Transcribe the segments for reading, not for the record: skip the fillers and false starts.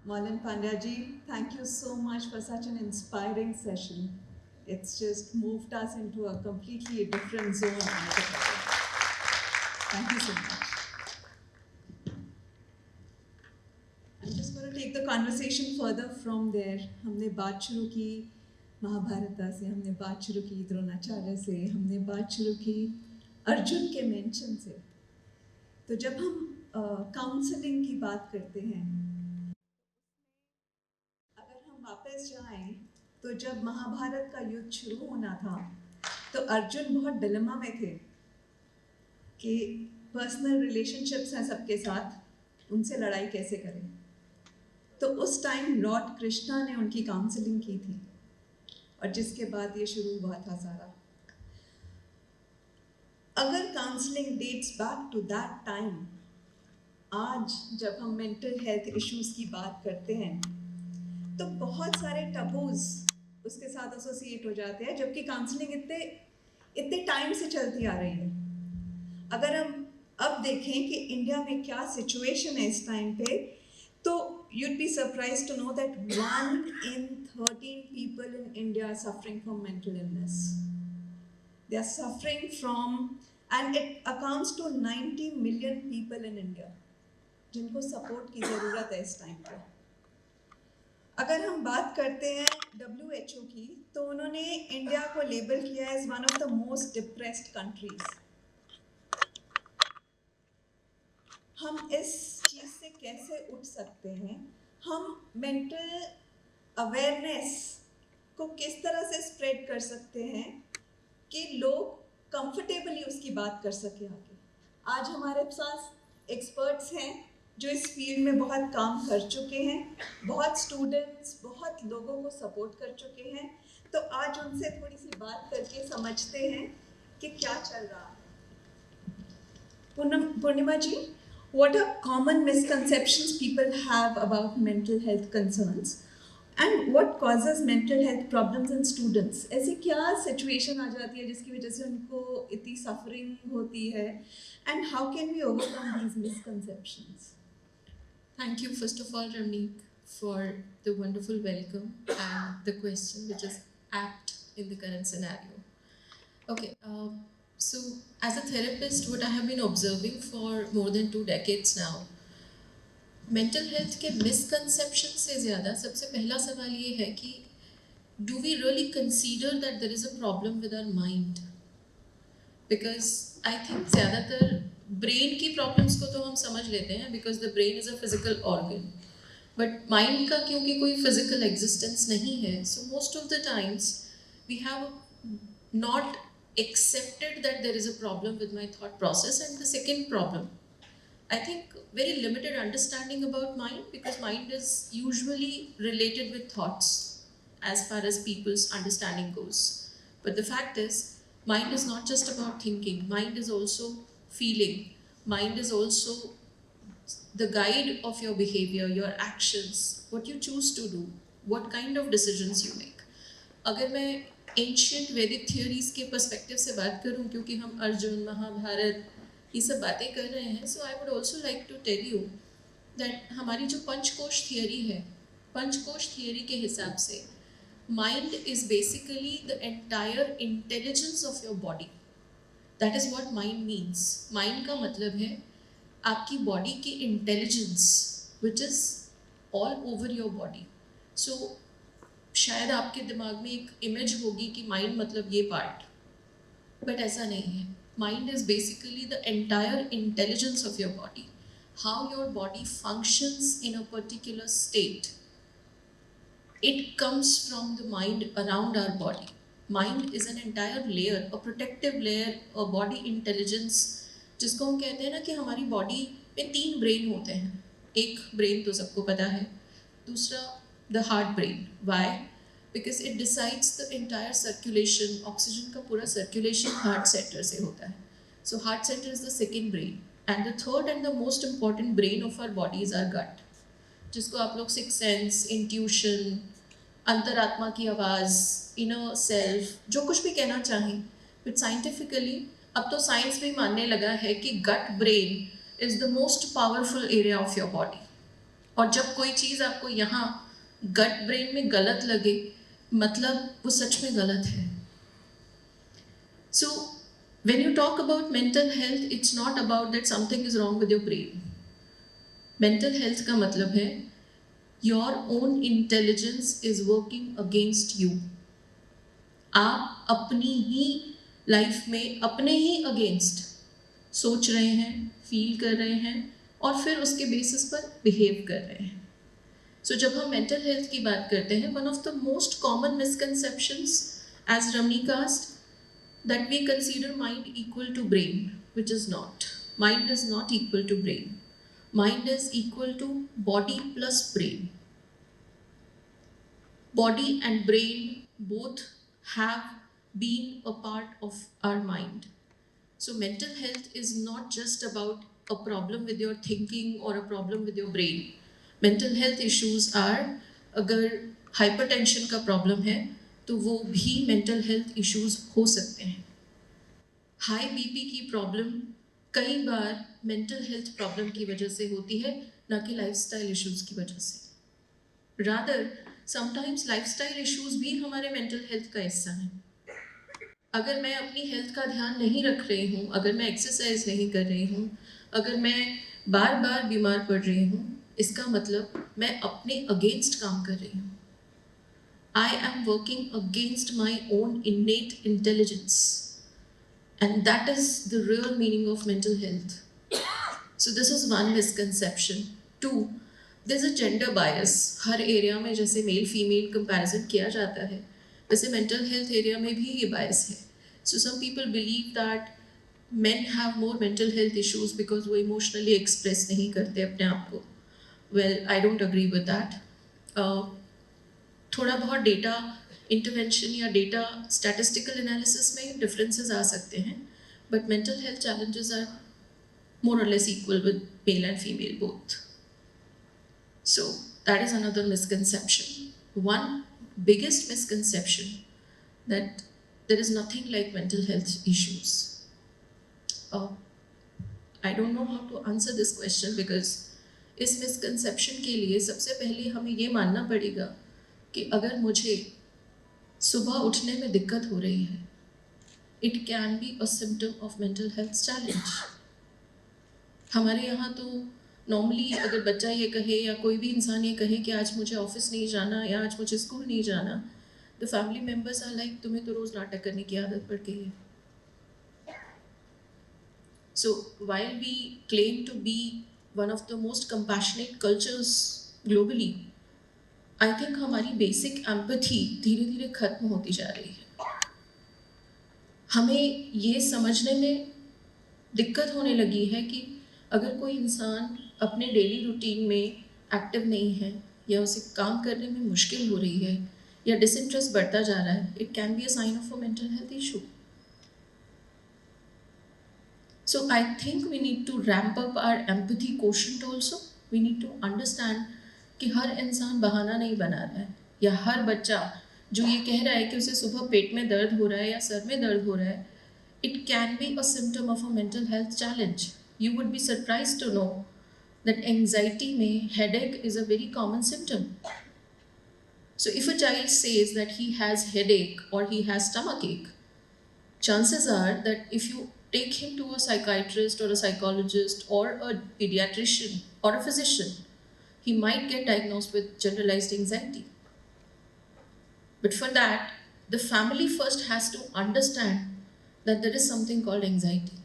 Malan Pandyaji, thank you so much for such an inspiring session. It's just moved us into a completely different zone altogether. Thank you so much. I'm just going to take the conversation further from there. हमने बात शुरू की महाभारत से, हमने बात शुरू की द्रोणाचार्य से, हमने बात शुरू की अर्जुन के मेंशन से. तो जब हम काउंसलिंग की बात करते हैं, अगर हम वापस जाएं तो जब महाभारत का युद्ध शुरू होना था तो अर्जुन बहुत डिलेमा में थे कि पर्सनल रिलेशनशिप्स हैं सबके साथ, उनसे लड़ाई कैसे करें. तो उस टाइम लॉर्ड कृष्णा ने उनकी काउंसलिंग की थी और जिसके बाद ये शुरू हुआ था सारा. अगर counselling dates back to that time, आज जब हम मेंटल हेल्थ इश्यूज की बात करते हैं तो बहुत सारे टबूज उसके साथ एसोसिएट हो जाते हैं, जबकि काउंसलिंग इतने इतने टाइम से चलती आ रही है. अगर हम अब देखें कि इंडिया में क्या सिचुएशन है इस टाइम पे, तो you'd be surprised to know that 1 in 13 people in India are suffering from mental illness. They are suffering from, and it accounts to 90 million people in India जिनको सपोर्ट की ज़रूरत है इस टाइम पे. अगर हम बात करते हैं WHO की, तो उन्होंने इंडिया को लेबल किया as one of the most depressed countries. हम इस चीज़ से कैसे उठ सकते हैं? हम मेंटल अवेयरनेस को किस तरह से स्प्रेड कर सकते हैं कि लोग कंफर्टेबली उसकी बात कर सके आगे. आज हमारे पास एक्सपर्ट्स हैं जो इस फील्ड में बहुत काम कर चुके हैं, बहुत स्टूडेंट्स, बहुत लोगों को सपोर्ट कर चुके हैं. तो आज उनसे थोड़ी सी बात करके समझते हैं कि क्या चल रहा है. पूर्णिमा जी, what are common misconceptions people have about mental health concerns and what causes mental health problems in students? ऐसी क्या situation आ जाती है जिसकी वजह से उनको इतनी suffering होती है, and how can we overcome these misconceptions? Thank you, first of all, Ramneek, for the wonderful welcome and the question, which is apt in the current scenario. Okay, so as a therapist, what I have been observing for more than 2 decades now, mental health के misconception से ज़्यादा सबसे पहला सवाल ये है कि do we really consider that there is a problem with our mind? Because I think ज़्यादातर ब्रेन की प्रॉब्लम्स को तो हम समझ लेते हैं because the brain is a physical organ, but mind का क्योंकि कोई फिजिकल एग्जिस्टेंस नहीं है, so most of the times we have not accepted that there is a problem with my thought process. And the second problem, I think, very limited understanding about mind, because mind is usually related with thoughts as far as people's understanding goes. But the fact is, mind is not just about thinking, mind is also feeling, mind is also the guide of your behavior, your actions, what you choose to do, what kind of decisions you make. अगर मैं ancient वैदिक theories के perspective से बात करूं, क्योंकि हम अर्जुन, महाभारत, ये सब बातें कर रहे हैं, so I would also like to tell you that हमारी जो पंचकोश थियोरी है, पंचकोश थियोरी के हिसाब से mind is basically the entire intelligence of your body. That is what mind means. Mind का मतलब है आपकी बॉडी की intelligence which is all over your body. So शायद आपके दिमाग में एक इमेज होगी कि माइंड मतलब ये पार्ट, बट ऐसा नहीं है. Mind is basically the entire intelligence of your body. How your body functions in a particular state, it comes from the mind around our body. Mind is an entire layer, a protective layer, a body intelligence, जिसको हम कहते हैं ना कि हमारी body में 3 brain होते हैं. एक ब्रेन तो सबको पता है, दूसरा the heart brain. Why? Because it decides the entire circulation. Oxygen का पूरा सर्कुलेशन हार्ट सेंटर से होता है. So heart centre is the second brain. And the third and the most important brain of our body is our gut, जिसको आप लोग six sense, intuition, अंतरात्मा की आवाज़, इनर सेल्फ, जो कुछ भी कहना चाहें. बट साइंटिफिकली अब तो साइंस भी मानने लगा है कि gut brain is the most powerful area of your body. और जब कोई चीज़ आपको यहाँ गट ब्रेन में गलत लगे, मतलब वो सच में गलत है. So when you talk about mental health, it's not about that something is wrong with your brain. Mental health का मतलब है your own intelligence is working against you. आप अपनी ही लाइफ में अपने ही अगेंस्ट सोच रहे हैं, फील कर रहे हैं और फिर उसके बेसिस पर बिहेव कर रहे हैं. सो जब हम मेंटल हेल्थ की बात करते हैं, one of the most common misconceptions as Ramneek asked, that we consider mind equal to brain, which is not. Mind is not equal to brain. Mind is equal to body plus brain. Body and brain both have been a part of our mind. So mental health is not just about a problem with your thinking or a problem with your brain. Mental health issues are, अगर hypertension का problem है तो वो भी mental health issues हो सकते हैं. High BP की प्रॉब्लम कई बार मेंटल हेल्थ प्रॉब्लम की वजह से होती है, ना कि लाइफस्टाइल इश्यूज की वजह से. रादर समटाइम्स लाइफस्टाइल इश्यूज भी हमारे मेंटल हेल्थ का हिस्सा हैं. अगर मैं अपनी हेल्थ का ध्यान नहीं रख रही हूँ, अगर मैं एक्सरसाइज नहीं कर रही हूँ, अगर मैं बार बार बीमार पड़ रही हूँ, इसका मतलब मैं अपने अगेंस्ट काम कर रही हूँ. I am working against my own innate intelligence. And that is the real meaning of mental health. So this is one misconception. Two, there's a gender bias. Her area में जैसे मेल फीमेल कंपैरिजन किया जाता है, वैसे mental health area में भी ये bias है. So some people believe that men have more mental health issues because वो emotionally express नहीं करते अपने आप को. Well, I don't agree with that. थोड़ा बहुत डेटा इंटरवेंशन या डेटा स्टैटिस्टिकल एनालिसिस में डिफरेंसेस आ सकते हैं, but mental health challenges are more or less equal with male and female both. So that is another misconception. One biggest misconception, that there is nothing like mental health issues. I don't know how to answer this question because इस misconception के लिए सबसे पहले हमें ये मानना पड़ेगा कि अगर मुझे सुबह उठने में दिक्कत हो रही है, it can be a symptom of mental health challenge. हमारे यहाँ तो नॉर्मली अगर बच्चा ये कहे या कोई भी इंसान ये कहे कि आज मुझे ऑफिस नहीं जाना या आज मुझे स्कूल नहीं जाना, the family members are like, तुम्हें तो रोज़ नाटक करने की आदत पड़ गई है. So while we claim to be one of the most compassionate cultures globally, I think हमारी बेसिक एम्पैथी धीरे धीरे खत्म होती जा रही है. हमें ये समझने में दिक्कत होने लगी है कि अगर कोई इंसान अपने डेली रूटीन में एक्टिव नहीं है या उसे काम करने में मुश्किल हो रही है या डिसइंटरेस्ट बढ़ता जा रहा है, it can be a sign of a mental health issue. So I think we need to ramp up our empathy quotient also. We need to understand कि हर इंसान बहाना नहीं बना रहा है, या हर बच्चा जो ये कह रहा है कि उसे सुबह पेट में दर्द हो रहा है या सर में दर्द हो रहा है, it can be a symptom of a mental health challenge. You would be surprised to know that anxiety में headache is a very common symptom. So if a child says that he has headache or he has stomachache, chances are that if you take him to a psychiatrist or a psychologist or a pediatrician or a physician, he might get diagnosed with generalized anxiety. But for that, the family first has to understand that there is something called anxiety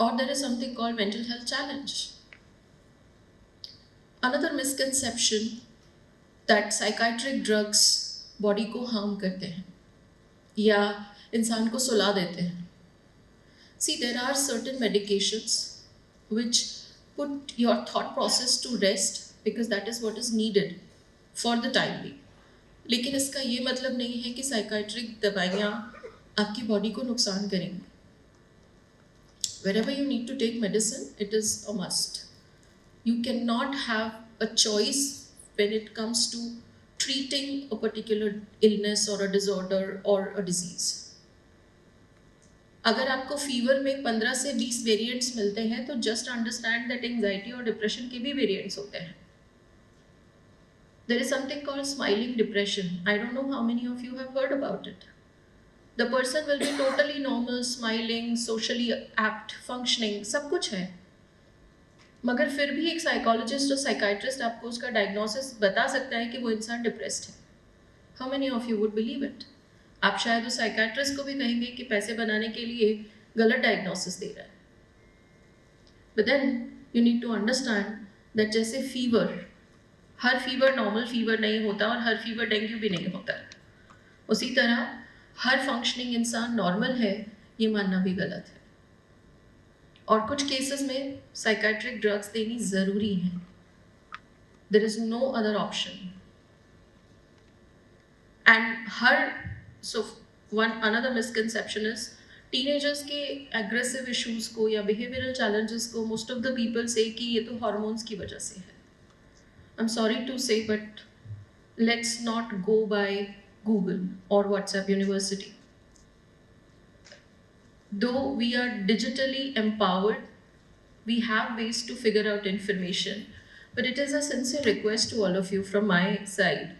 or there is something called mental health challenge. Another misconception, that psychiatric drugs body को harm करते हैं या इंसान को सुला देते हैं. See, there are certain medications which put your thought process to rest because that is what is needed for the time being. लेकिन इसका ये मतलब नहीं है कि साइकाइट्रिक दवाइयाँ आपकी बॉडी को नुकसान करेंगी. Wherever you need to take medicine, it is a must. You cannot have a choice when it comes to treating a particular illness or a disorder or a disease. अगर आपको fever में 15 से 20 variants मिलते हैं तो just understand that anxiety और depression के भी वेरिएंट्स होते हैं. There is something called smiling depression. I don't know how many of you have heard about it. The person will be totally normal, smiling, socially apt, functioning, सब कुछ है, मगर फिर भी एक साइकोलॉजिस्ट और साइकाइट्रिस्ट आपको उसका डायग्नोसिस बता सकता है कि वो इंसान डिप्रेस्ड है. How many of you would believe it? आप शायद उस साइकाइट्रिस्ट को भी कहेंगे कि पैसे बनाने के लिए गलत डायग्नोसिस दे रहा है. But then you need to understand that जैसे फीवर, हर फीवर नॉर्मल फीवर नहीं होता और हर फीवर डेंगू भी नहीं होता, उसी तरह हर फंक्शनिंग इंसान नॉर्मल है ये मानना भी गलत है. और कुछ केसेस में साइकाट्रिक ड्रग्स देनी ज़रूरी है. There is no other option. And one another misconception is teenagers के एग्रेसिव इश्यूज को या बिहेवियरल चैलेंजेस को most of the people say कि ये तो हार्मोन्स की वजह से है. I am sorry to say but let's not go by Google और WhatsApp university. Though we are digitally empowered, we have ways to figure out information. But it is a sincere request to all of you from my side.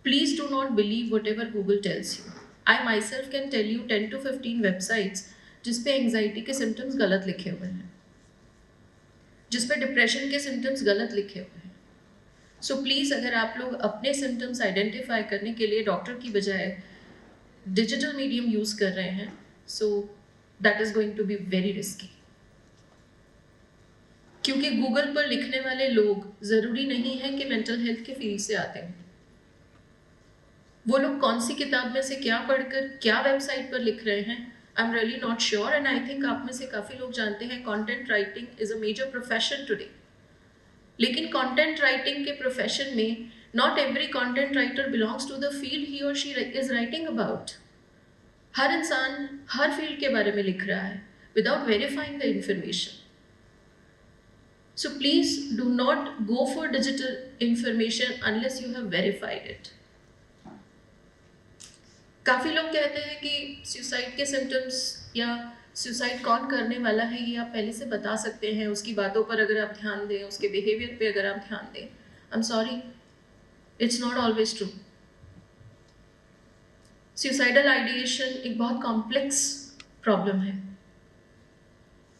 Please do not believe whatever Google tells you. I myself can tell you 10 to 15 websites जिस पे anxiety के symptoms गलत लिखे हुए हैं, जिस पे depression के symptoms गलत लिखे हुए हैं. So please अगर आप लोग अपने symptoms identify करने के लिए डॉक्टर की बजाय digital medium use कर रहे हैं, so that is going to be very risky. क्योंकि गूगल पर लिखने वाले लोग ज़रूरी नहीं है कि मेंटल हेल्थ के फील्ड से आते हैं. वो लोग कौन सी किताब में से क्या पढ़कर क्या वेबसाइट पर लिख रहे हैं, I am really not sure. And I think आप में से काफ़ी लोग जानते हैं content writing is a major profession today. लेकिन कंटेंट राइटिंग के प्रोफेशन में not every content writer belongs to the field ही और शी इज़ राइटिंग अबाउट. हर इंसान हर फील्ड के बारे में लिख रहा है without verifying the information. So please do not go for digital information unless you have verified it. काफ़ी लोग कहते हैं कि सुसाइड के सिम्टम्स या सुसाइड कौन करने वाला है ये आप पहले से बता सकते हैं, उसकी बातों पर अगर आप ध्यान दें, उसके बिहेवियर पे अगर आप ध्यान दें. I am sorry, it's not always true. Suicidal ideation एक बहुत कॉम्प्लेक्स प्रॉब्लम है.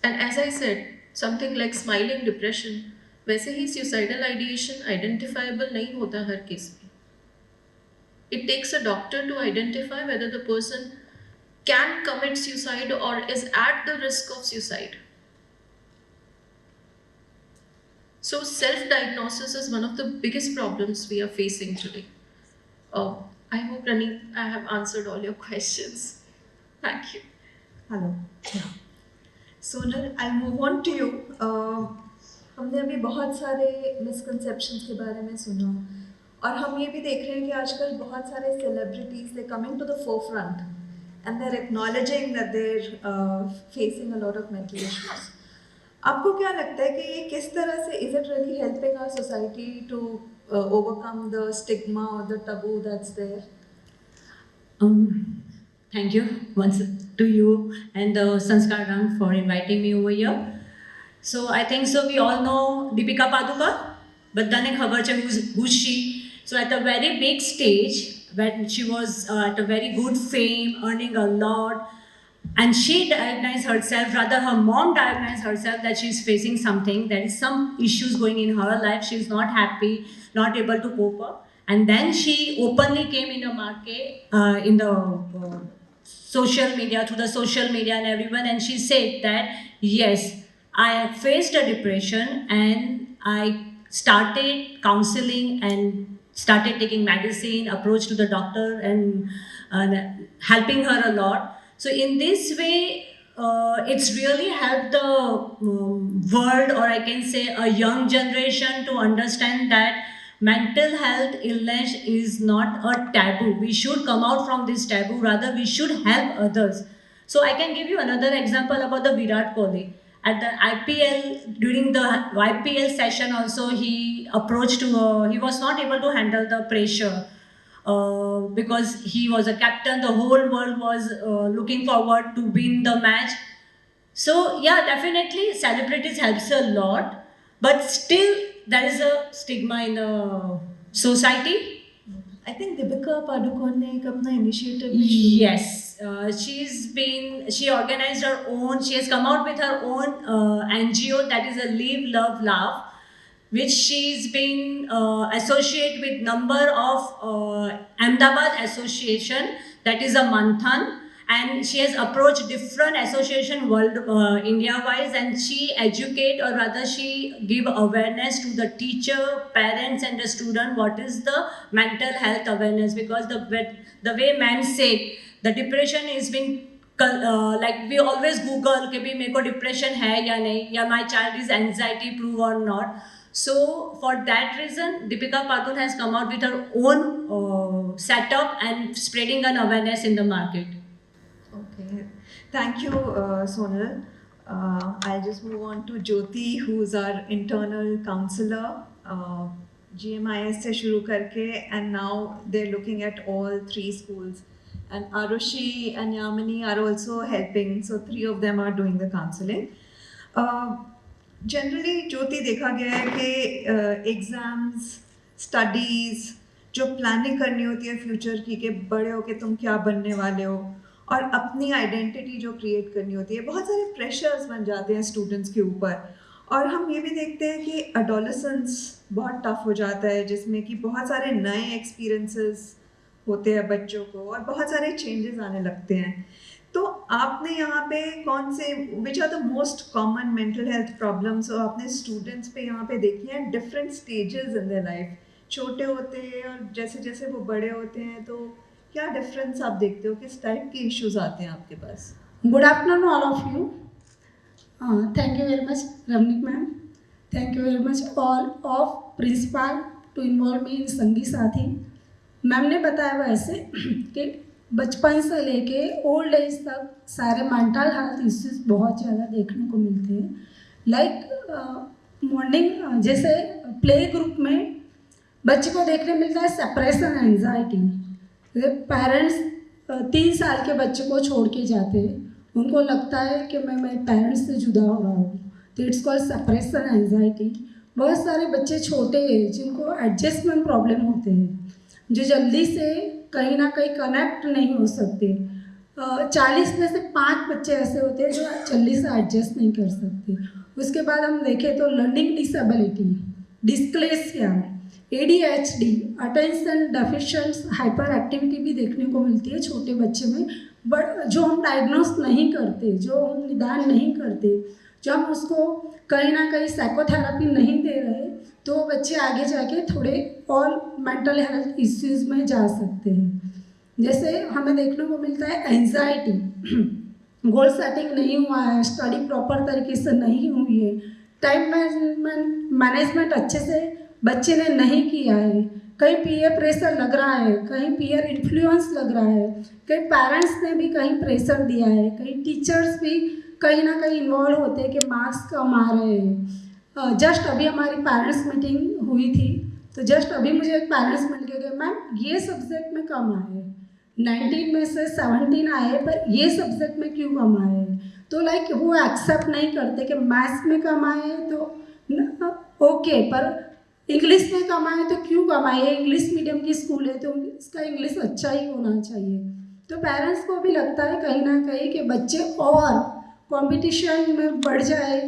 And as I said, something like smiling depression, वैसे ही सुसाइडल आइडिएशन आइडेंटिफाइबल नहीं होता हर केस में. It takes a doctor to identify whether the person can commit suicide or is at the risk of suicide. So self diagnosis is one of the biggest problems we are facing today. I hope, Rani, I have answered all your questions. Thank you. Hello. Yeah. Sonal, I'll move on to you. हमने अभी बहुत सारे misconceptions के बारे में सुना और हम ये भी देख रहे हैं कि आजकल बहुत सारे celebrities they coming to the forefront and they're acknowledging that they're facing a lot of mental issues. आपको क्या लगता है कि ये किस तरह से is it really helping our society to overcome the stigma or the taboo that's there? Thank you once to you and Sanskar Ram for inviting me over here. So I think so we all know Deepika Padukone, badane khabar che who's she. So at a very big stage when she was at a very good fame, earning a lot, and she diagnosed herself, rather her mom diagnosed herself that she's facing something, there is some issues going in her life, she's not happy, not able to cope up. And then she openly came in a market, in the social media, through the social media and everyone, and she said that, yes, I have faced a depression and I started counseling and started taking medicine, approached to the doctor and helping her a lot. So in this way, it's really helped the world, or I can say a young generation, to understand that mental health illness is not a taboo. We should come out from this taboo, rather we should help others. So I can give you another example about the Virat Kohli. At the IPL, during the IPL session also, he approached to, he was not able to handle the pressure. Because he was a captain, the whole world was looking forward to win the match. So yeah, definitely celebrities helps a lot, but still there is a stigma in the society. I think Deepika Padukone ने एक अपना initiative Yes, she organized her own, she has come out with her own NGO, that is a Live, Love, Laugh, which she's been associated with number of Ahmedabad association, that is a Manthan, and she has approached different association world India wise, and she educate, or rather she give awareness to the teacher, parents and the student what is the mental health awareness, because the way men say the depression is been like we always google कि भी मेरे को depression है या नहीं, या my child is anxiety proof or not. So for that reason Deepika Padukone has come out with her own setup and spreading an awareness in the market. Okay, thank you, Sonal. I'll just move on to Jyoti, who's our internal counselor. GMIS से शुरू करके, and now they're looking at all 3 schools. And Arushi and Yamini are also helping, so 3 of them are doing the counseling. Generally, Jyoti देखा गया है कि exams, studies, जो planning करनी होती है फ्यूचर की कि बड़े हो के तुम क्या बनने वाले हो, और अपनी आइडेंटिटी जो क्रिएट करनी होती है, बहुत सारे प्रेशर्स बन जाते हैं स्टूडेंट्स के ऊपर. और हम ये भी देखते हैं कि एडोलेसेंस बहुत टफ हो जाता है, जिसमें कि बहुत सारे नए एक्सपीरियंसेस होते हैं बच्चों को और बहुत सारे चेंजेस आने लगते हैं. तो आपने यहाँ पे कौन से, which are the most common mental health problems आपने स्टूडेंट्स पे यहाँ पे देखी हैं different stages in their life, छोटे होते हैं और जैसे जैसे वो बड़े होते हैं, तो क्या डिफरेंस आप देखते हो, किस टाइप के इश्यूज आते हैं आपके पास? Good afternoon, all of you. Thank you very much, Ramnik ma'am. Thank you very much all of principal to involve me in संगी साथी. मैम ने बताया वैसे कि बचपन से लेके ओल्ड एज तक सारे मेंटल हेल्थ इश्यूज बहुत ज़्यादा देखने को मिलते हैं. लाइक मॉर्निंग जैसे प्ले ग्रुप में बच्चे को देखने मिलता है सेपरेशन एंजाइटी. पेरेंट्स 3 साल के बच्चे को छोड़ के जाते हैं, उनको लगता है कि मैं मेरे पेरेंट्स से जुदा हो रहा हूँ, तो इट्स कॉल्ड सेपरेशन एंजाइटी. बहुत सारे बच्चे छोटे हैं जिनको एडजस्टमेंट प्रॉब्लम होते हैं, जो जल्दी से कहीं ना कहीं कनेक्ट नहीं हो सकते. 40 में से 5 बच्चे ऐसे होते हैं जो जल्दी से एडजस्ट नहीं कर सकते. उसके बाद हम देखें तो learning disability, dyslexia, ADHD, attention deficient hyperactivity भी देखने को मिलती है छोटे बच्चे में. बट जो हम डायग्नोस नहीं करते, जो हम निदान नहीं करते, जो हम उसको कहीं ना कहीं साइकोथेरेपी नहीं दे रहे, तो वो बच्चे आगे जाके थोड़े और मेंटल हेल्थ इश्यूज़ में जा सकते हैं. जैसे हमें देखने को मिलता है एंजाइटी, गोल सेटिंग नहीं हुआ है, स्टडी प्रॉपर तरीके से नहीं हुई है, टाइम मैनेजमेंट अच्छे से बच्चे ने नहीं किया है, कहीं पीयर प्रेशर लग रहा है, कहीं पीयर इन्फ्लुएंस लग रहा है, कहीं पेरेंट्स ने भी कहीं प्रेशर दिया है, कहीं टीचर्स भी कहीं ना कहीं इन्वॉल्व होते हैं कि मार्क्स कम आ रहे हैं. जस्ट अभी हमारी पेरेंट्स मीटिंग हुई थी, तो जस्ट अभी मुझे एक पेरेंट्स मिल के गए, मैम ये सब्जेक्ट में कम आए, 19 में से 17 आए, पर ये सब्जेक्ट में क्यों कम आए. तो लाइक वो एक्सेप्ट नहीं करते कि मैथ्स में कम आए तो ओके, पर इंग्लिश में कम आए तो क्यों कम आए, इंग्लिश मीडियम की स्कूल है तो इसका इंग्लिश अच्छा ही होना चाहिए. तो पेरेंट्स को भी लगता है कहीं ना कहीं कि बच्चे और कंपटीशन में बढ़ जाए,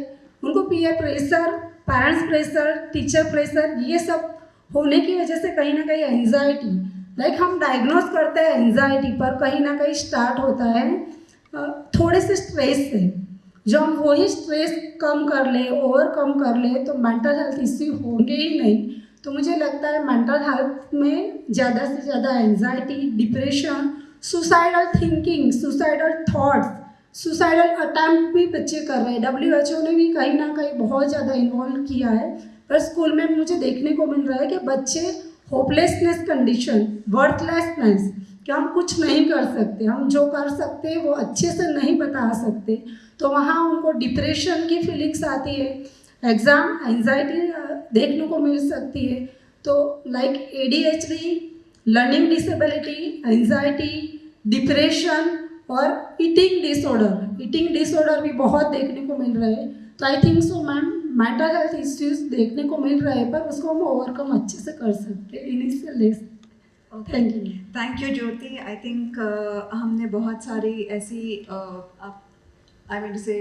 उनको peer pressure, parents pressure, teacher pressure, ये सब होने की वजह से कहीं ना कहीं एंजाइटी, लाइक हम डायग्नोस करते हैं एंजाइटी, पर कहीं ना कहीं स्टार्ट होता है थोड़े से स्ट्रेस से. जो हम वही स्ट्रेस कम कर ले, ओवरकम कर ले, तो मेंटल हेल्थ इश्यू होंगे ही नहीं. तो मुझे लगता है मेंटल हेल्थ में ज़्यादा से ज़्यादा anxiety, depression, suicidal thinking, suicidal thoughts, suicidal attempt भी बच्चे कर रहे हैं. WHO ने भी कहीं ना कहीं बहुत ज़्यादा इन्वॉल्व किया है, पर स्कूल में मुझे देखने को मिल रहा है कि बच्चे होपलेसनेस कंडीशन, वर्थलेसनेस, कि हम कुछ नहीं कर सकते, हम जो कर सकते हैं वो अच्छे से नहीं बता सकते, तो वहाँ उनको डिप्रेशन की फीलिंग्स आती है, एग्ज़ाम एंजाइटी देखने को मिल सकती है. तो like ADHD, learning disability, anxiety, depression और ईटिंग डिसऑर्डर भी बहुत देखने को मिल रहे हैं. तो I think so ma'am mental health issues देखने को मिल रहे हैं, पर उसको हम ओवरकम अच्छे से कर सकते हैं, इन्हीं से ले सकते हैं। Thank you. Thank you Jyoti. I think हमने बहुत सारी ऐसी आई मीन से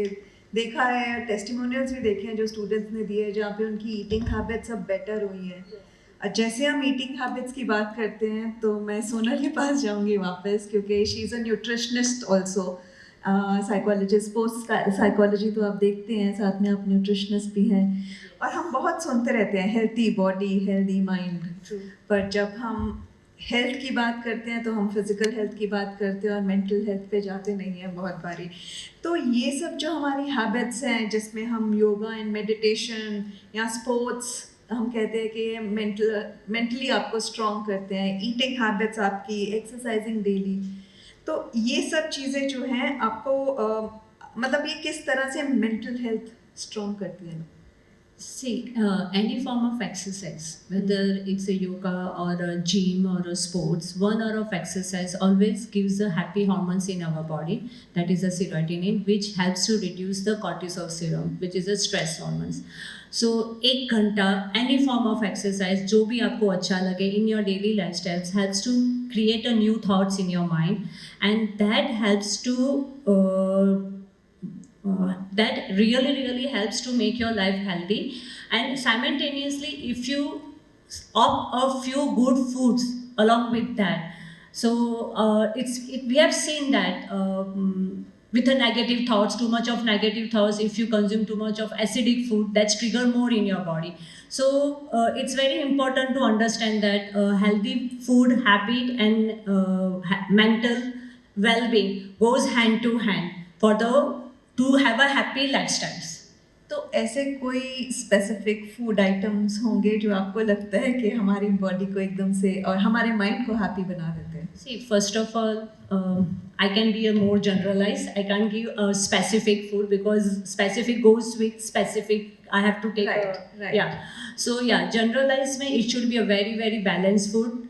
देखा है, टेस्टिमोनियल्स भी देखे हैं जो स्टूडेंट्स ने दिए हैं जहाँ पे उनकी ईटिंग हैबिट्स अब बेटर हुई हैं। जैसे हम ईटिंग हैबिट्स की बात करते हैं तो मैं सोनल के पास जाऊंगी वापस, क्योंकि she is a nutritionist also, psychologist, post psychology तो आप देखते हैं, साथ में आप न्यूट्रिशनिस्ट भी हैं। और हम बहुत सुनते रहते हैं हेल्दी बॉडी हेल्दी माइंड, पर जब हम हेल्थ की बात करते हैं तो हम फिज़िकल हेल्थ की बात करते हैं और मेंटल हेल्थ पे जाते नहीं हैं बहुत बारी। तो ये सब जो हमारी हैबिट्स हैं जिसमें हम योगा एंड मेडिटेशन या स्पोर्ट्स, हम कहते हैं कि मेंटली आपको स्ट्रॉन्ग करते हैं, ईटिंग हैबिट्स आपकी, एक्सरसाइजिंग डेली, तो ये सब चीज़ें जो हैं आपको मतलब ये किस तरह से मेंटल हेल्थ स्ट्रॉन्ग करती हैं? See, any form of exercise, whether it's a yoga or a gym or a sports, 1 hour of exercise always gives the happy hormones in our body, that is a serotonin, which helps to reduce the cortisol serum, which is a stress hormones. So 1 घंटा any form of exercise जो भी आपको अच्छा लगे in your daily lifestyles helps to create a new thoughts in your mind, and that helps to that really helps to make your life healthy. And simultaneously, if you opt a few good foods along with that, so we have seen that with the negative thoughts, too much of negative thoughts, if you consume too much of acidic food, that's trigger more in your body. So it's very important to understand that healthy food habit and mental well-being goes hand to hand for the to have a happy lifestyles. तो ऐसे कोई specific food items होंगे जो आपको लगता है कि हमारी बॉडी को एकदम से और हमारे माइंड को हैप्पी बना देते हैं? See, first of all, I can be a more generalized. I can't give a specific food because specific goes with specific. I have to take Right. yeah. So yeah, generalized में it should be a very balanced food.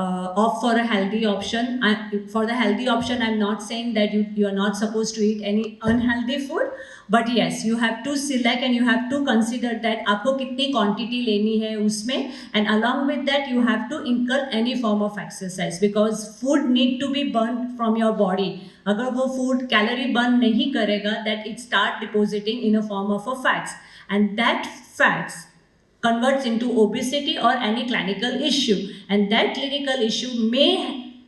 Opt for a healthy option. For the healthy option, I'm not saying that you are not supposed to eat any unhealthy food, but yes, you have to select and you have to consider that आपको कितनी quantity लेनी है उसमें, and along with that you have to incur any form of exercise because food need to be burnt from your body. अगर वो food calorie burn नहीं करेगा, that it start depositing in a form of a fats, and that fats converts into obesity or any clinical issue, and that clinical issue may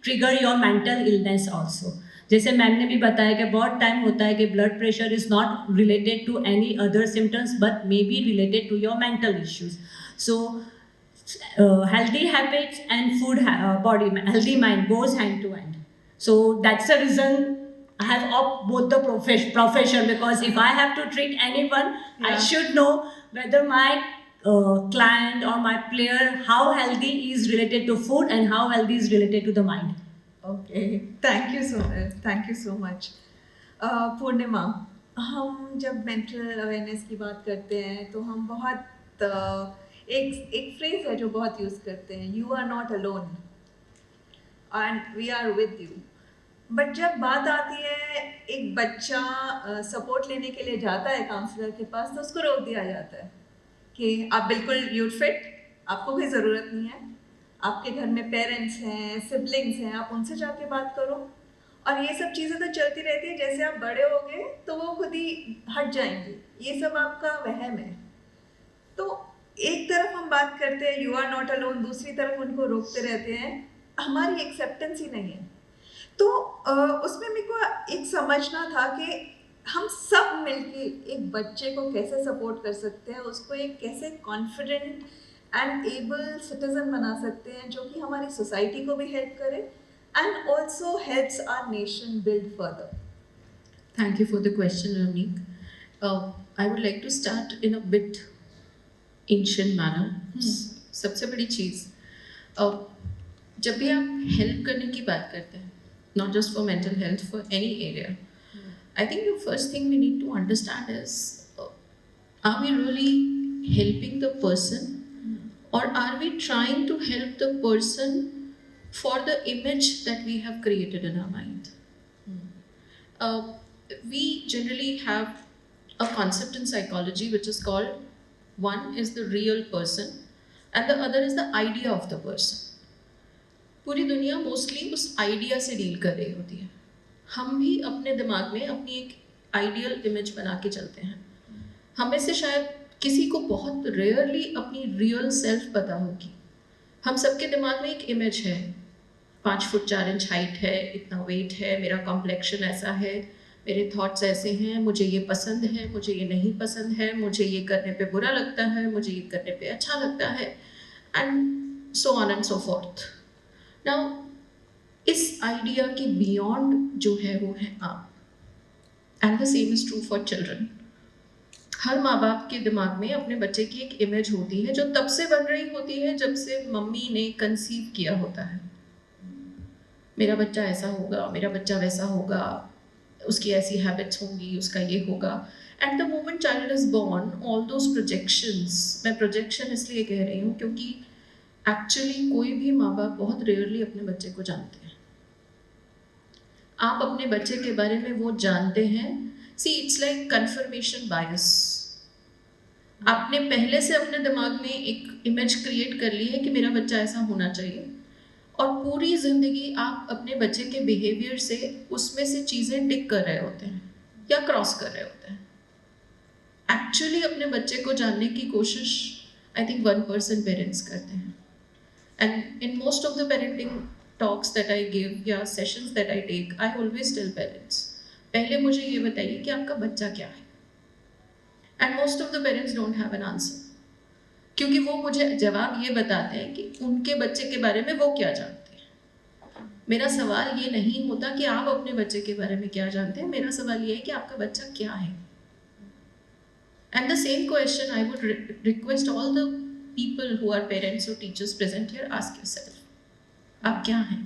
trigger your mental illness also. जैसे ma'am ने भी बताया कि बहुत time होता है कि blood pressure is not related to any other symptoms but may be related to your mental issues. So healthy habits and food body healthy mind goes hand to hand. So that's the reason I have opted both the profession because if I have to treat anyone, I should know whether my client or my player how healthy is related to food and how healthy is related to the mind. Okay, thank you Sonal, thank you so much. Purnima, हम जब mental awareness की बात करते हैं तो हम बहुत एक फ्रेज है जो बहुत यूज़ करते हैं, you are not alone and we are with you. But जब बात आती है एक बच्चा सपोर्ट लेने के लिए जाता है काउंसलर के पास तो उसको रोक दिया जाता है कि आप बिल्कुल यू फिट, आपको कोई ज़रूरत नहीं है, आपके घर में पेरेंट्स हैं, सिबलिंग्स हैं, आप उनसे जाके बात करो. और ये सब चीज़ें तो चलती रहती है, जैसे आप बड़े हो गए तो वो खुद ही हट जाएंगी, ये सब आपका वहम है. तो एक तरफ हम बात करते हैं यू आर नॉट अलोन, दूसरी तरफ उनको रोकते रहते हैं, हमारी एक्सेप्टेंस ही नहीं है. तो उसमें मेरे को एक समझना था कि हम सब मिलके एक बच्चे को कैसे सपोर्ट कर सकते हैं, उसको एक कैसे कॉन्फिडेंट एंड एबल सिटीजन बना सकते हैं जो कि हमारी सोसाइटी को भी हेल्प करे and also helps our nation build further. Thank you for the question, Ramneek. I would like to start in a bit ancient manner. सबसे बड़ी चीज़, जब भी आप हेल्प करने की बात करते हैं, not just for mental health, for any area, I think the first thing we need to understand is, are we really helping the person, or are we trying to help the person for the image that we have created in our mind? We generally have a concept in psychology which is called One is the real person and the other is the idea of the person. पूरी दुनिया mostly उस idea से deal कर रही होती है. हम भी अपने दिमाग में अपनी एक आइडियल इमेज बना के चलते हैं. हमें से शायद किसी को बहुत रेयरली अपनी रियल सेल्फ पता होगी. हम सबके दिमाग में एक इमेज है, 5 फुट 4 इंच हाइट है, इतना वेट है, मेरा कॉम्प्लेक्शन ऐसा है, मेरे थॉट्स ऐसे हैं, मुझे ये पसंद है, मुझे ये नहीं पसंद है, मुझे ये करने पे बुरा लगता है, मुझे ये करने पे अच्छा लगता है, and so on and so forth. Now इस आइडिया के बियॉन्ड जो है वो है आप. And the same is true for children. हर माँ बाप के दिमाग में अपने बच्चे की एक इमेज होती है जो तब से बन रही होती है जब से मम्मी ने कंसीव किया होता है. मेरा बच्चा ऐसा होगा, मेरा बच्चा वैसा होगा, उसकी ऐसी हैबिट्स होंगी, उसका ये होगा. At the moment child is born, all those projections, मैं प्रोजेक्शन इसलिए कह रही हूँ क्योंकि एक्चुअली कोई भी माँ बाप बहुत रेयरली अपने बच्चे को जानते हैं. आप अपने बच्चे के बारे में वो जानते हैं. सी इट्स लाइक कन्फर्मेशन बायस. आपने पहले से अपने दिमाग में एक इमेज क्रिएट कर ली है कि मेरा बच्चा ऐसा होना चाहिए, और पूरी ज़िंदगी आप अपने बच्चे के बिहेवियर से उसमें से चीज़ें टिक कर रहे होते हैं या क्रॉस कर रहे होते हैं. एक्चुअली अपने बच्चे को जानने की कोशिश आई थिंक 1% पेरेंट्स करते हैं. And in most of the parenting talks that I give या sessions that I take, I always tell parents, पहले मुझे ये बताइए कि आपका बच्चा क्या है. And most of the parents don't have an answer, क्योंकि वो मुझे जवाब ये बताते हैं कि उनके बच्चे के बारे में वो क्या जानते हैं. मेरा सवाल ये नहीं होता कि आप अपने बच्चे के बारे में क्या जानते हैं. मेरा सवाल ये है कि आपका बच्चा क्या है. And the same question I would request all the people who are parents or teachers present here, ask yourself, आप क्या हैं.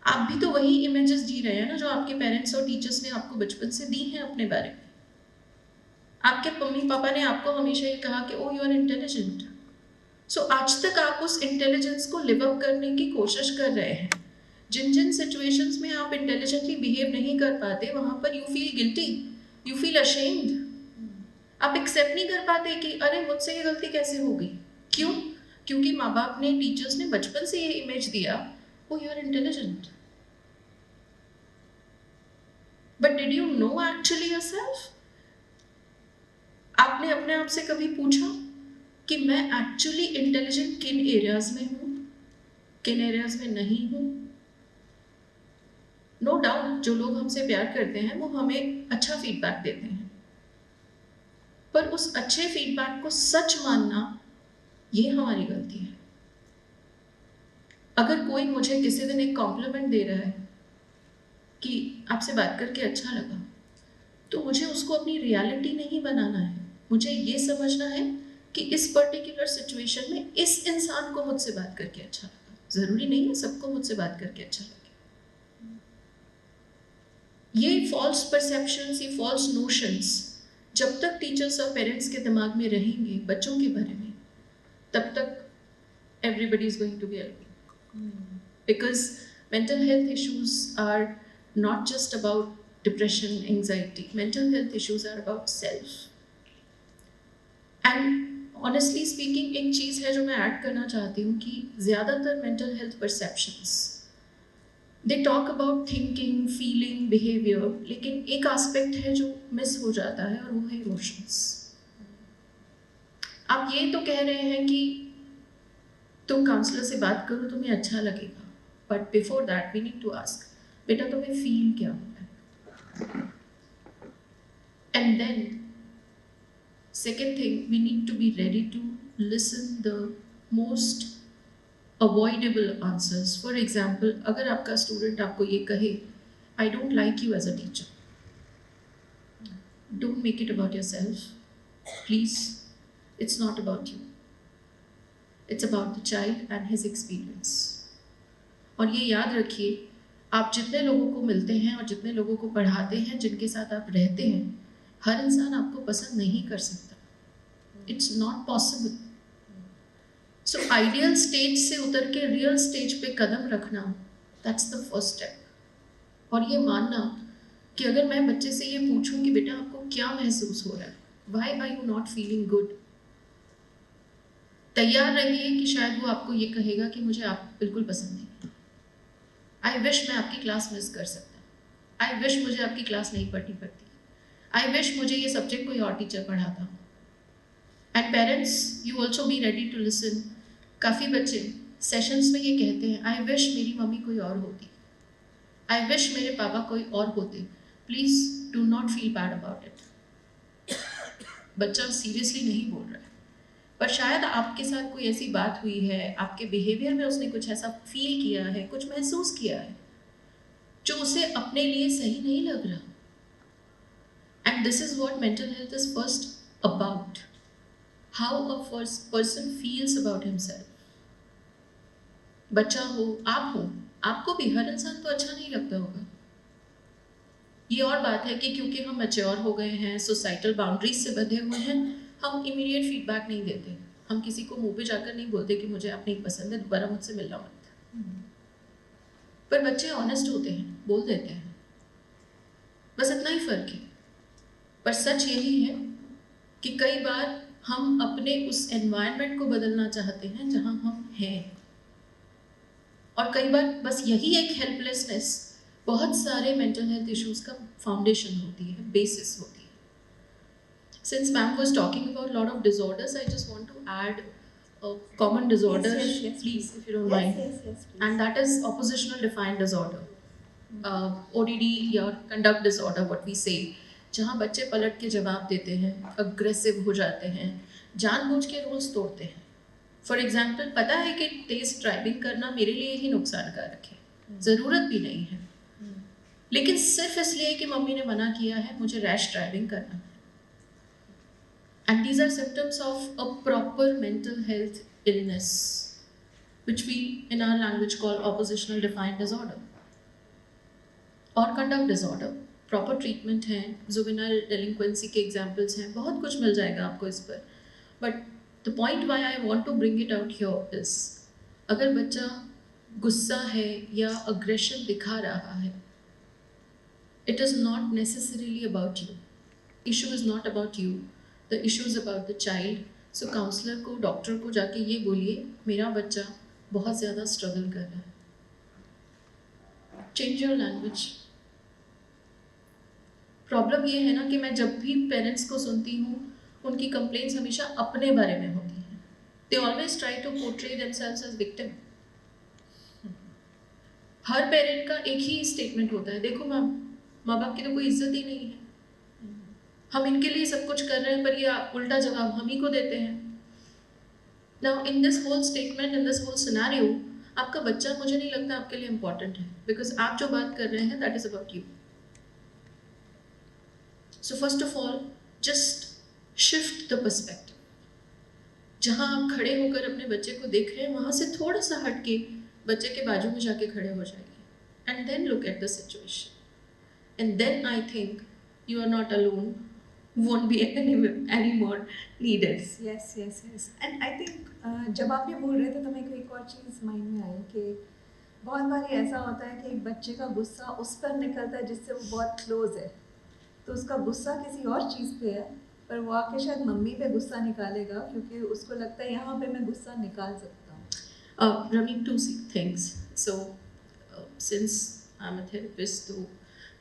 आप भी तो वही इमेजेस जी रहे हैं ना जो आपके पेरेंट्स और टीचर्स ने आपको बचपन से दी हैं अपने बारे में. आपके मम्मी पापा ने आपको हमेशा ये कहा कि ओ यू आर इंटेलिजेंट. सो आज तक आप उस इंटेलिजेंस को लिव अप करने की कोशिश कर रहे हैं. जिन जिन सिचुएशंस में आप इंटेलिजेंटली बिहेव नहीं कर पाते वहां पर you feel guilty, you feel ashamed. आप एक्सेप्ट नहीं कर पाते कि अरे मुझसे ये गलती कैसे हो गई. क्यों? क्योंकि माँ बाप ने, टीचर्स ने बचपन से ये इमेज दिया, oh you are intelligent. But did you know actually yourself? आपने अपने आप से कभी पूछा कि मैं एक्चुअली इंटेलिजेंट किन एरियाज में हूँ, किन एरियाज में नहीं हूँ? नो डाउट जो लोग हमसे प्यार करते हैं वो हमें अच्छा फीडबैक देते हैं, पर उस अच्छे फीडबैक को सच मानना ये हमारी गलती है. अगर कोई मुझे किसी दिन एक कॉम्प्लीमेंट दे रहा है कि आपसे बात करके अच्छा लगा, तो मुझे उसको अपनी रियलिटी नहीं बनाना है. मुझे ये समझना है कि इस पर्टिकुलर सिचुएशन में इस इंसान को मुझसे बात करके अच्छा लगा. ज़रूरी नहीं है सबको मुझसे बात करके अच्छा लगे. ये फॉल्स परसेप्शंस, ये फॉल्स नोशंस जब तक टीचर्स और पेरेंट्स के दिमाग में रहेंगे बच्चों के बारे में, तब तक everybody is going to be alone. Because mental health issues are not just about depression, anxiety. Mental health issues are about self. And honestly speaking, एक चीज़ है जो मैं ऐड करना चाहती हूँ कि ज़्यादातर mental health perceptions, they talk about thinking, feeling, behavior, लेकिन एक aspect है जो मिस हो जाता है और वो है emotions. आप ये तो कह रहे हैं कि तुम काउंसलर से बात करो तुम्हें अच्छा लगेगा, but before that we need to ask, बेटा तुम्हें फील क्या हो रहा है. And then second thing, we need to be ready to listen the most avoidable answers. For example, अगर आपका स्टूडेंट आपको ये कहे I don't like you as a teacher, don't make it about yourself please. It's not about you, it's about the child and his experience. और ये याद रखिए, आप जितने लोगों को मिलते हैं और जितने लोगों को पढ़ाते हैं, जिनके साथ आप रहते हैं, हर इंसान आपको पसंद नहीं कर सकता. It's not possible. So ideal stage से उतर के रियल स्टेज पे कदम रखना, दैट्स द फर्स्ट स्टेप. और ये मानना कि अगर मैं बच्चे से ये पूछूं कि बेटा आपको क्या महसूस हो रहा है, Why are you not feeling good? तैयार रहिए कि शायद वो आपको ये कहेगा कि मुझे आप बिल्कुल पसंद नहीं है। आई विश मैं आपकी क्लास मिस कर सकता। आई विश मुझे आपकी क्लास नहीं पढ़नी पड़ती। आई विश मुझे ये सब्जेक्ट कोई और टीचर पढ़ाता। And parents, you also be ready to listen. काफ़ी बच्चे सेशंस में ये कहते हैं, आई विश मेरी मम्मी कोई और होती, आई विश मेरे पापा कोई और होते। Please do not feel bad about it. बच्चा सीरियसली नहीं बोल रहा है, पर शायद आपके साथ कोई ऐसी बात हुई है, आपके बिहेवियर में उसने कुछ ऐसा फील किया है, कुछ महसूस किया है जो उसे अपने लिए सही नहीं लग रहा। And this is what mental health is first about, how a person feels about himself. बच्चा हो, आप हो, आपको भी हर इंसान तो अच्छा नहीं लगता होगा। ये और बात है कि क्योंकि हम मैच्योर हो गए हैं, सोसाइटल बाउंड्रीज से बंधे हुए हैं, हम इमीडिएट फीडबैक नहीं देते। हम किसी को मुंह पे जाकर नहीं बोलते कि मुझे आप नहीं पसंद है, दोबारा मुझसे मिलना मत। पर बच्चे ऑनेस्ट होते हैं, बोल देते हैं, बस इतना ही फर्क है। पर सच यही है कि कई बार हम अपने उस एनवायरनमेंट को बदलना चाहते हैं जहां हम हैं, और कई बार बस यही एक हेल्पलेसनेस बहुत सारे मेंटल हेल्थ इश्यूज का फाउंडेशन होती है, बेसिस होती है। Since ma'am was talking about a lot of disorders, I just want to add a common disorder, Yes, please, if you don't mind. Yes, please. And that is oppositional defiant disorder, ODD या conduct disorder, what we say, जहाँ बच्चे पलट के जवाब देते हैं, aggressive हो जाते हैं, जानबूझ के रूल्स तोड़ते हैं। फॉर एग्जाम्पल, पता है कि तेज ड्राइविंग करना मेरे लिए ही नुकसानकारक है, ज़रूरत भी नहीं है, लेकिन सिर्फ इसलिए कि मम्मी ने मना किया है मुझे रैश ड्राइविंग करना है। And these are symptoms of a proper mental health illness, which we in our language call oppositional defiant disorder or conduct disorder. Proper treatment है, juvenile delinquency के examples हैं, बहुत कुछ मिल जाएगा आपको इस पर। But the point why I want to bring it out here is, अगर बच्चा गुस्सा है या aggression दिखा रहा है, it is not necessarily about you. Issue is not about you. The issue is about the child. So counsellor को, doctor को जाके ये बोलिए, मेरा बच्चा बहुत ज़्यादा स्ट्रगल कर रहा है। Change your language. प्रॉब्लम ये है ना कि मैं जब भी पेरेंट्स को सुनती हूँ, उनकी कंप्लेंट्स हमेशा अपने बारे में होती हैं। They always try to portray themselves as victim. हर पेरेंट का एक ही स्टेटमेंट होता है, देखो मैम, माँ बाप की तो कोई इज्जत ही नहीं है, हम इनके लिए सब कुछ कर रहे हैं, पर ये उल्टा जवाब हम ही को देते हैं। Now in this whole statement, in this whole scenario, आपका बच्चा मुझे नहीं लगता आपके लिए इम्पॉर्टेंट है, बिकॉज आप जो बात कर रहे हैं that is about you. So first of all, just shift the perspective. जहाँ आप खड़े होकर अपने बच्चे को देख रहे हैं, वहाँ से थोड़ा सा हट के बच्चे के बाजू में जाके खड़े हो जाइए, and then look at the situation, and then I think you are not alone, won't be any more needed. Yes. And I think जब आप ये बोल रहे थे तो मेरे को एक और चीज़ माइंड में आई कि बहुत बार ऐसा होता है कि एक बच्चे का गुस्सा उस पर निकलता है जिससे वो बहुत क्लोज है, तो उसका गुस्सा किसी और चीज़ पे है, पर वो आके शायद मम्मी पे गुस्सा निकालेगा क्योंकि उसको लगता है यहाँ पे मैं गुस्सा निकाल सकता हूँ। Running two things. So since I'm a therapist, तो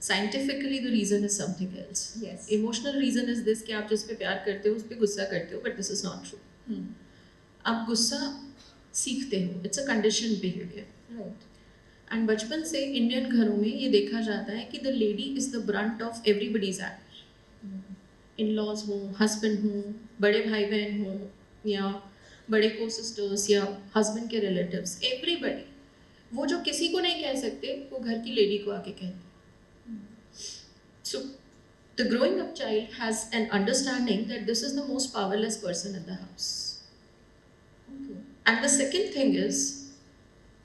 scientifically the reason is something else. Yes. Emotional reason is this कि आप जिस पे प्यार करते हो उस पे गुस्सा करते हो, but this is not true. आप गुस्सा सीखते हो, it's a condition behaviour. Right. And बचपन से इंडियन घरों में ये देखा जाता है कि the lady is the brunt of everybody's act. In laws हों, हस्बैंड हों, बड़े भाई बहन हों, या बड़े को सिस्टर्स या हस्बैंड के रिलेटिव्स, एवरीबडी, वो जो किसी को नहीं कह सकते वो घर की लेडी को आके कहते हैं। So the growing up child has an understanding that this is the most powerless person in the house. Okay. And the second thing is,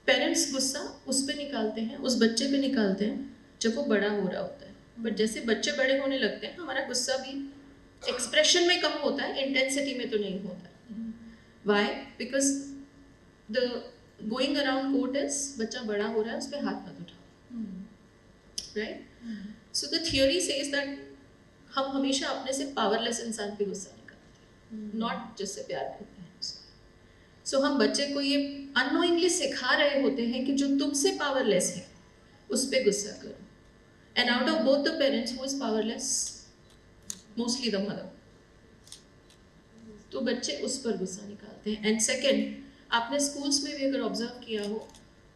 parents गुस्सा उस पे निकालते हैं, उस बच्चे पे निकालते हैं जब वो बड़ा हो रहा होता है। बट जैसे बच्चे बड़े होने लगते हैं, हमारा गुस्सा भी एक्सप्रेशन में कम होता है, इंटेंसिटी में तो नहीं होता। Why? Because the going around quote is, बच्चा बड़ा हो रहा है, उस पे हाथ मत उठाओ, right? So the theory says that हम हमेशा अपने से पावरलेस इंसान पे गुस्सा निकालते हैं, नॉट जिससे प्यार करते हैं उसको। सो हम बच्चे को ये अननोइंगली सिखा रहे होते हैं कि जो तुमसे पावरलेस है उस पर गुस्सा करो। And out of both the parents who is powerless, mostly the mother, तो बच्चे उस पर गुस्सा निकालते हैं। एंड सेकेंड, आपने स्कूल्स में भी अगर ऑब्जर्व किया हो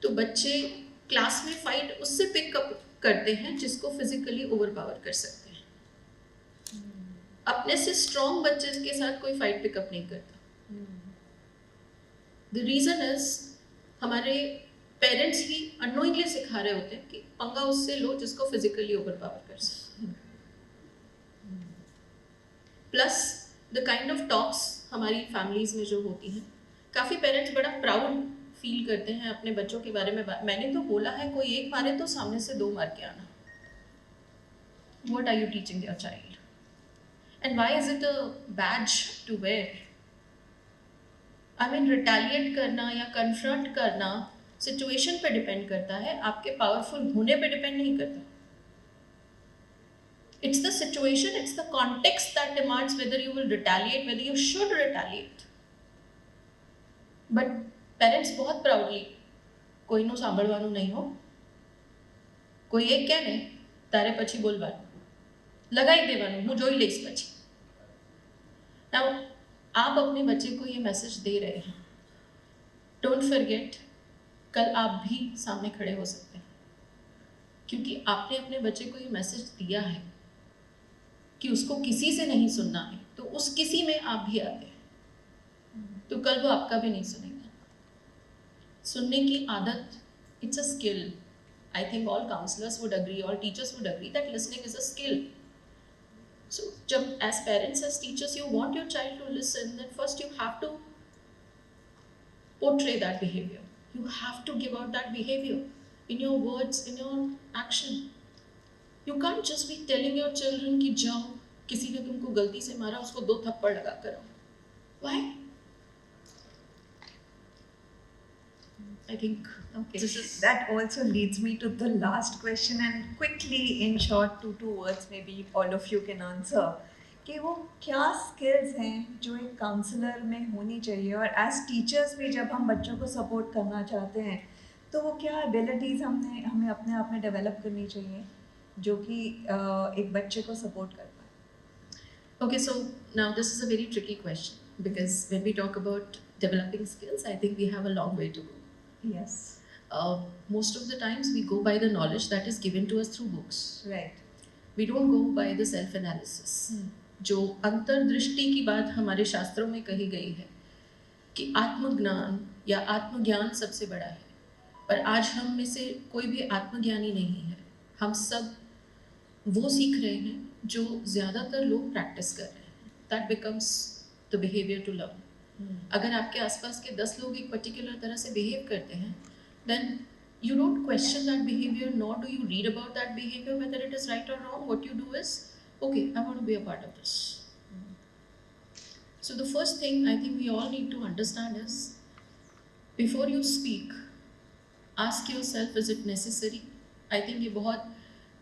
तो बच्चे क्लास में फाइट उससे पिकअप करते हैं जिसको फिजिकली ओवरपावर कर सकते हैं। अपने से स्ट्रॉन्ग बच्चे के साथ कोई फाइट पिकअप नहीं करता। द रीजन इज हमारे पेरेंट्स ही अननोइंगली सिखा रहे होते हैं कि पंगा उससे लो जिसको फिजिकली ओवरपावर कर सकते। Plus the kind of talks हमारी फैमिलीज में जो होती हैं, काफ़ी पेरेंट्स बड़ा प्राउड फील करते हैं अपने बच्चों के बारे में। मैंने तो बोला है कोई एक मारे तो सामने से 2 मार के आना। What are you teaching your child? And why is it a badge to wear? I mean, retaliate करना या confront करना सिचुएशन पे डिपेंड करता है, आपके पावरफुल होने पे डिपेंड नहीं करता। It's the situation, it's the context that demands whether you will retaliate, whether you should retaliate. But parents बहुत proudly, કોઈ નું સાંભળવાનું નહીં હો, કોઈ એક કહે ને તારે પછી બોલવાનું, लगाई देवाનું, હું જોઈ લઈશ પછી। Now, आप अपने बच्चे को ये मैसेज दे रहे हैं, डोंट फॉरगेट कल आप भी सामने खड़े हो सकते हैं, क्योंकि आपने अपने बच्चे को ये मैसेज दिया है कि उसको किसी से नहीं सुनना है, तो उस किसी में आप भी आते हैं, तो कल वो आपका भी नहीं सुनेगा। सुनने की आदत, it's a skill. I think all counsellors would agree, all teachers would agree that listening is a skill. So जब as parents, as teachers, you want your child to listen, then first you have to portray that behavior. You have to give out that behavior in your words, in your action. You can't just be telling your children कि जाओ किसी ने तुमको गलती से मारा उसको 2 थप्पड़ लगा कर आओ। Why? I think Okay, this is that also leads me to the last question, and quickly, in short, 2 words, maybe all of you can answer. कि वो क्या स्किल्स हैं जो एक काउंसलर में होनी चाहिए, और एज टीचर्स भी जब हम बच्चों को सपोर्ट करना चाहते हैं तो वो क्या एबिलिटीज़ हमें अपने आप में डेवलप करनी चाहिए जो कि एक बच्चे को सपोर्ट कर पाए। okay. So now this is a very tricky question because when we talk about developing skills, I think we have a long way to go. Yes, Most of the times we go by the knowledge that is given to us through books. right. We don't go by the self analysis. जो अंतर्दृष्टि की बात हमारे शास्त्रों में कही गई है कि आत्मज्ञान या आत्मज्ञान सबसे बड़ा है, पर आज हम में से कोई भी आत्मज्ञानी नहीं है। हम सब वो सीख रहे हैं जो ज़्यादातर लोग प्रैक्टिस कर रहे हैं। That becomes the behaviour to learn. अगर आपके आसपास के 10 लोग एक पर्टिकुलर तरह से बिहेव करते हैं, then you don't question that behavior, nor do you read about that behavior whether it is right or wrong. What you do is, okay, I want to be a part of this. So the first thing I think we all need to understand is, before you speak, ask yourself, is it necessary? I think ये बहुत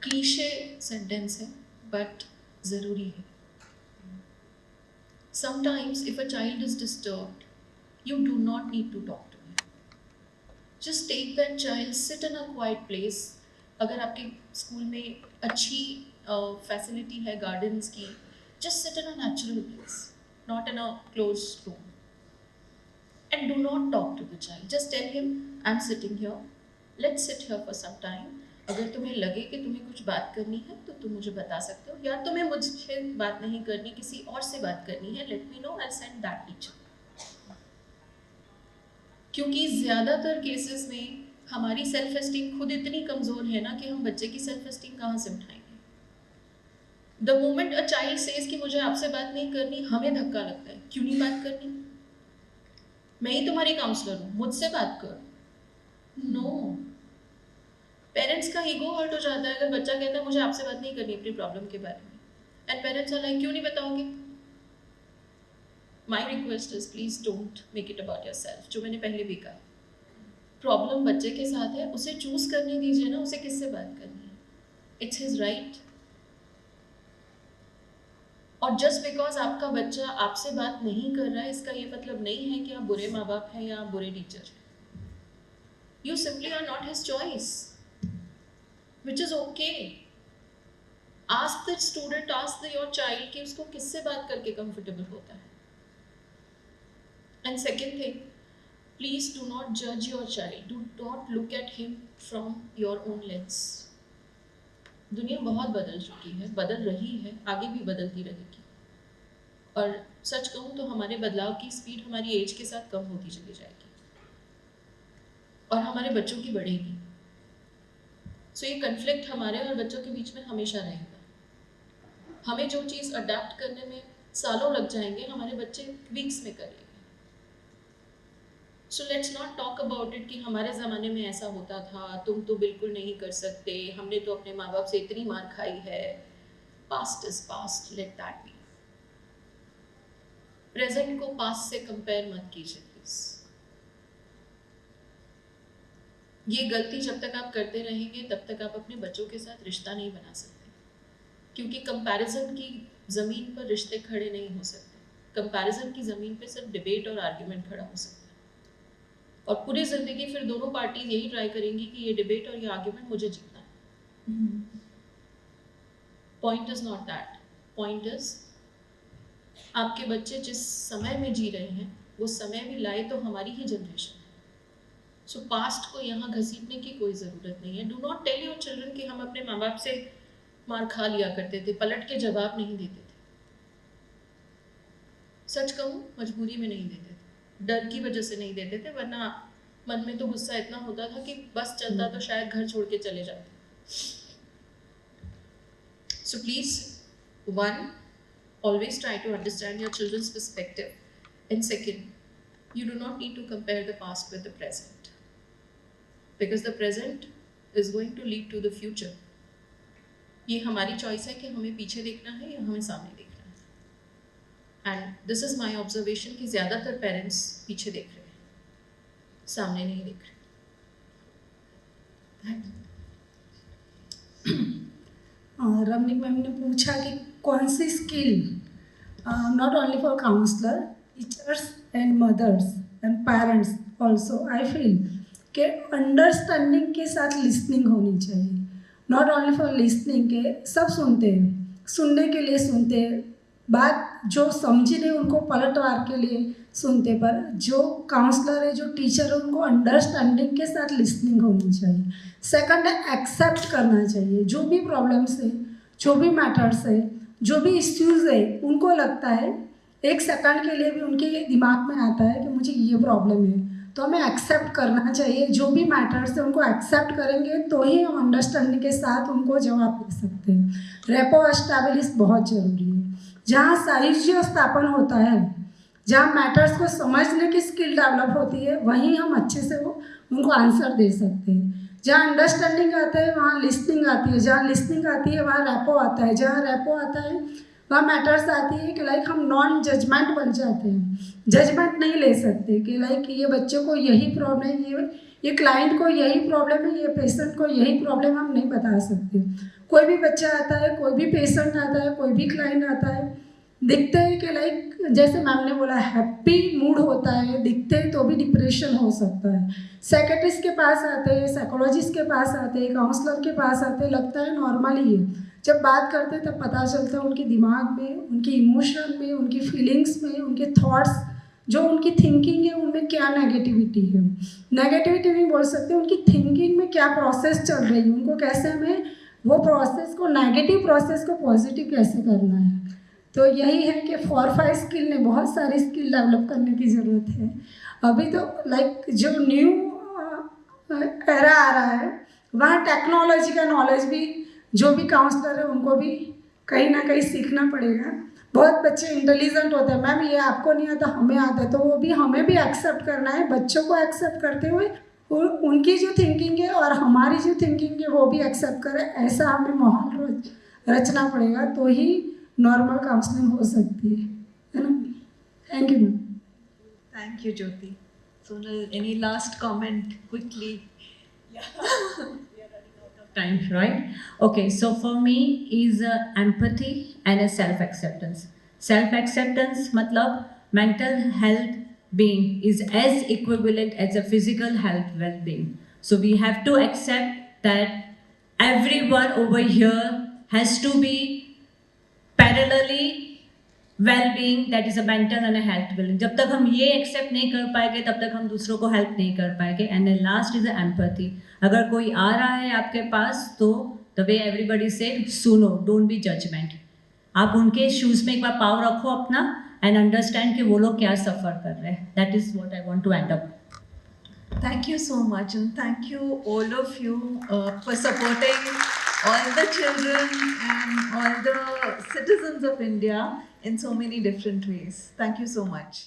cliche sentence है, but ज़रूरी है। Sometimes if a child is disturbed, you do not need to talk to him. Just take that child, sit in a quiet place. अगर आपके school में अच्छी facility है गार्डन्स की, just sit in a natural place, not in a closed room. And do not talk to the child. Just tell him, I'm sitting here. Let's sit here for some time. अगर तुम्हें लगे कि तुम्हें कुछ बात करनी है तो तुम मुझे बता सकते हो, या तुम्हें मुझसे बात नहीं करनी, किसी और से बात करनी है, let me know, I'll send that teacher. क्योंकि ज़्यादातर केसेस में हमारी सेल्फ एस्टीम खुद इतनी कमज़ोर है ना कि हम बच्चे की सेल्फ एस्टीम कहाँ से उठाएंगे। The moment a child says कि मुझे आपसे बात नहीं करनी, हमें धक्का लगता है, क्यों नहीं बात करनी, मैं ही तुम्हारी काउंसलर हूँ, मुझसे बात कर। नो, पेरेंट्स का ईगो हर्ट हो जाता है अगर बच्चा कहता है मुझे आपसे बात नहीं करनी अपनी प्रॉब्लम के बारे में, एंड पेरेंट्स आर लाइक क्यों नहीं बताओगे। My request is please don't make it about yourself. जो मैंने पहले भी कहा, प्रॉब्लम बच्चे के साथ है, उसे चूज करने दीजिए ना, उसे किससे बात करनी है, इट्स हिज राइट। और जस्ट बिकॉज आपका बच्चा आपसे बात नहीं कर रहा है, इसका ये मतलब नहीं है कि आप बुरे माँ बाप हैं या आप बुरे टीचर हैं. You simply are not his choice, which is okay. Ask the student, ask your child कि उसको किससे बात करके comfortable होता है. And second thing, please do not judge your child. Do not look at him from your own lens. दुनिया बहुत बदल चुकी है, बदल रही है, आगे भी बदलती रहेगी. और सच कहूँ तो हमारे बदलाव की स्पीड हमारी एज के साथ कम होती चली जाएगी और हमारे बच्चों की बढ़ेगी. सो ये कन्फ्लिक्ट हमारे और बच्चों के बीच में हमेशा रहेगा. हमें जो चीज़ अडेप्ट करने में सालों लग जाएंगे, हमारे बच्चे वीक्स में कर लेंगे. So let's not talk about it कि हमारे ज़माने में ऐसा होता था, तुम तो बिल्कुल नहीं कर सकते, हमने तो अपने माँ बाप से इतनी मार खाई है. Past is past, let that be. Present को पास्ट से कंपेयर मत कीजिए प्लीज. ये गलती जब तक आप करते रहेंगे तब तक आप अपने बच्चों के साथ रिश्ता नहीं बना सकते, क्योंकि कंपैरिजन की ज़मीन पर रिश्ते खड़े नहीं हो सकते. कंपैरिजन की ज़मीन पे सिर्फ डिबेट और आर्ग्यूमेंट खड़ा हो सकता है, और पूरी ज़िंदगी फिर दोनों पार्टीज यही ट्राई करेंगी कि ये डिबेट और ये आर्ग्यूमेंट मुझे जीतना है. Point is not that. Point is आपके बच्चे जिस समय में जी रहे हैं वो समय भी लाए तो हमारी ही जनरेशन है. सो पास्ट को यहाँ घसीटने की कोई ज़रूरत नहीं है. Do not tell your children कि हम अपने माँ बाप से मार खा लिया करते थे, पलट के जवाब नहीं देते थे. सच कहूँ, मजबूरी में नहीं देते थे, डर की वजह से नहीं देते थे, वरना मन में तो गुस्सा इतना होता था कि बस चलता तो शायद घर छोड़ के चले जाते. So please, one, always try to understand your children's perspective, and second, you do not need to compare the past with the present, because the present is going to lead to the future. ये हमारी choice है कि हमें पीछे देखना है या हमें सामने देखना है. And this is my observation कि ज़्यादातर पेरेंट्स पीछे देख रहे हैं, सामने नहीं देख रहे. रमनीक मैम ने पूछा कि कौन सी skill not only for counsellor, teachers and mothers and parents also, I feel कि अंडरस्टैंडिंग के साथ लिसनिंग होनी चाहिए. नॉट ओनली फॉर लिसनिंग के सब सुनते हैं, सुनने के लिए सुनते हैं, बात जो समझी नहीं उनको पलटवार के लिए सुनते, पर जो काउंसलर है, जो टीचर है, उनको अंडरस्टैंडिंग के साथ लिसनिंग होनी चाहिए. सेकंड है एक्सेप्ट करना चाहिए. जो भी प्रॉब्लम्स है, जो भी मैटर्स है, जो भी इश्यूज़ है, उनको लगता है एक सेकंड के लिए भी उनके दिमाग में आता है कि मुझे ये प्रॉब्लम है, तो हमें एक्सेप्ट करना चाहिए. जो भी मैटर्स है उनको एक्सेप्ट करेंगे तो ही हम अंडरस्टैंडिंग के साथ उनको जवाब दे सकते हैं. रेपो एस्टैब्लिश बहुत ज़रूरी है. जहाँ साहित्य स्थापन होता है, जहाँ मैटर्स को समझने की स्किल डेवलप होती है, वहीं हम अच्छे से उनको आंसर दे सकते हैं. जहाँ अंडरस्टैंडिंग आता है वहाँ लिसनिंग आती है, जहाँ लिसनिंग आती है वहाँ रेपो आता है, जहाँ रेपो आता है वहाँ मैटर्स आती है कि लाइक हम नॉन जजमेंट बन जाते हैं. जजमेंट नहीं ले सकते कि लाइक ये बच्चे को यही प्रॉब्लम है, ये क्लाइंट को यही प्रॉब्लम है, ये पेशेंट को यही प्रॉब्लम, हम नहीं बता सकते. कोई भी बच्चा आता है, कोई भी पेशेंट आता है, कोई भी क्लाइंट आता है, दिखते हैं कि लाइक जैसे मैम ने बोला हैप्पी मूड होता है, दिखते हैं तो भी डिप्रेशन हो सकता है. साइकेट्रिस्ट के पास आते हैं, साइकोलॉजिस्ट के पास आते हैं, काउंसलर के पास आते हैं, लगता है नॉर्मल ही है. जब बात करते हैं तब पता चलता है उनके दिमाग में, उनके इमोशन में, उनकी फीलिंग्स में, उनके थॉट्स, जो उनकी थिंकिंग है उनमें क्या नेगेटिविटी है. नेगेटिविटी नहीं बोल सकते, उनकी थिंकिंग में क्या प्रोसेस चल रही है, उनको कैसे हमें वो प्रोसेस को, नेगेटिव प्रोसेस को पॉजिटिव कैसे करना है. तो यही है कि 4-5 स्किल ने बहुत सारी स्किल डेवलप करने की ज़रूरत है. अभी तो लाइक जो न्यू एरा आ रहा है, वहाँ टेक्नोलॉजी का नॉलेज भी जो भी काउंसलर है उनको भी कहीं ना कहीं सीखना पड़ेगा. बहुत बच्चे इंटेलिजेंट होते हैं, मैम ये आपको नहीं आता हमें आता है, तो वो भी हमें भी एक्सेप्ट करना है. बच्चों को एक्सेप्ट करते हुए उनकी जो थिंकिंग है और हमारी जो थिंकिंग है वो भी एक्सेप्ट करें. ऐसा हमें माहौल रचना पड़ेगा, तो ही नॉर्मल काउंसलिंग हो सकती है ना. Thank you ma'am. Thank you, Jyoti. Sonal, any last comment quickly? We are running out of time, right? Okay, so for me is empathy and a self-acceptance. Self-acceptance matlab mental health being is as equivalent as a physical health well-being. So we have to accept that everyone over here has to be parallelly well-being, that is a mental and a health well-being. जब तक हम ये accept नहीं कर पाएंगे तब तक हम दूसरों को हेल्प नहीं कर पाएंगे. And last is empathy. अगर कोई आ रहा है आपके पास तो द वे एवरीबडी सेड, सुनो, डोंट बी जजमेंट. आप उनके शूज में एक बार पाव रखो अपना एंड अंडरस्टैंड कि वो लोग क्या सफ़र कर रहे हैं. That is what I want to end up. Thank you so much, and thank you all of you for supporting all the children and all the citizens of India in so many different ways. Thank you so much.